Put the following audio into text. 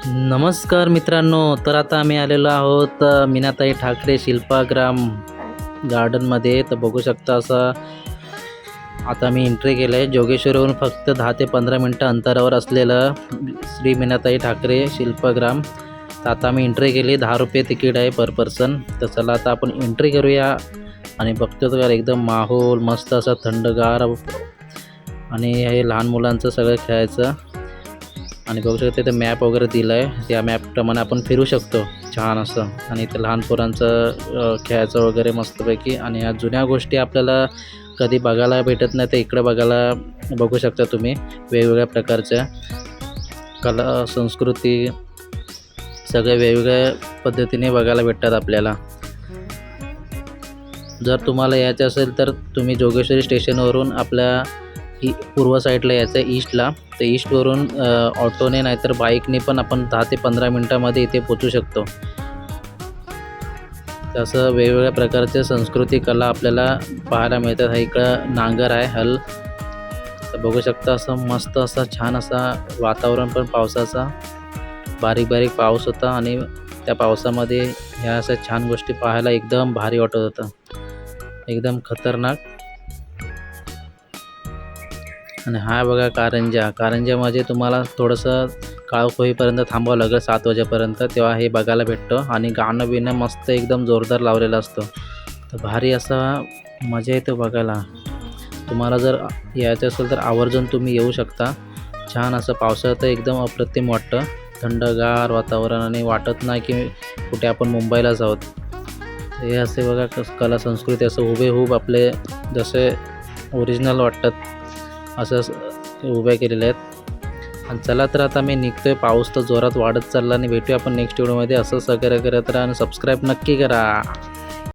नमस्कार मित्रांनो, तर आता आम्ही आलेलो आहोत मीनाताई ठाकरे शिल्पाग्राम गार्डनमध्ये. तर बघू शकता असं आता मी एंट्री केलं आहे. जोगेश्वरीवरून फक्त 10 ते 15 मिनटं अंतरावर असलेलं श्री मीनाताई ठाकरे शिल्पग्राम. तर आता आम्ही एंट्री केली. 10 रुपये तिकीट आहे पर पर्सन. तर चला आता आपण एंट्री करूया आणि बघतो तर एकदम माहोल मस्त असा थंडगार आणि हे लहान मुलांचं सगळं खेळायचं. आणि बघू शकतो इथे मॅप वगैरे दिलं आहे. त्या मॅपप्रमाणे आपण फिरू शकतो छान असं. आणि इथे लहान पोरांचं खेळायचं वगैरे मस्तपैकी. आणि ह्या जुन्या गोष्टी आपल्याला कधी बघायला भेटत नाही, तर इकडे बघू शकता तुम्ही वेगवेगळ्या प्रकारच्या कला संस्कृती सगळे वेगवेगळ्या पद्धतीने बघायला भेटतात आपल्याला. जर तुम्हाला यायचं असेल तर तुम्ही जोगेश्वरी स्टेशनवरून आपल्या पूर्व साईडला यायचं आहे ईस्टला. तर ईस्टवरून ऑटोने नाहीतर बाईकने पण आपण 10 ते 15 मिनटामध्ये इथे पोचू शकतो. तसं वेगवेगळ्या प्रकारच्या संस्कृती कला आपल्याला पाहायला मिळतात. हा इकडं नांगर आहे हल. तर बघू शकता असं मस्त असा छान असा वातावरण, पण पावसाचा बारीक बारीक पाऊस होता आणि त्या पावसामध्ये ह्या अशा छान गोष्टी पाहायला एकदम भारी वाटत होतं, एकदम खतरनाक. आणि हा बघा कारंजा म्हणजे तुम्हाला थोडंसं काळ होईपर्यंत थांबावं लागेल 7 वाजेपर्यंत, तेव्हा हे बघायला भेटतं. आणि गाणं बिणं मस्त एकदम जोरदार लावलेलं असतं. तर भारी असा मजा येते बघायला. तुम्हाला जर यायचं असेल तर आवर्जून तुम्ही येऊ शकता. छान असं पावसाळ्यात एकदम अप्रतिम वाटतं, थंडगार वातावरण आणि वाटत नाही की कुठे आपण मुंबईलाच आहोत. हे असे बघा कला संस्कृती असं हुबेहूब आपले जसे ओरिजिनल वाटतात असं उभ्या केलेल्या आहेत. आणि चला तर आता मी निघतो आहे. पाऊस तर जोरात वाढत चालला आणि भेटूया आपण नेक्स्ट व्हिडिओमध्ये. असंच वगैरे करत राहा आणि सबस्क्राईब नक्की करा.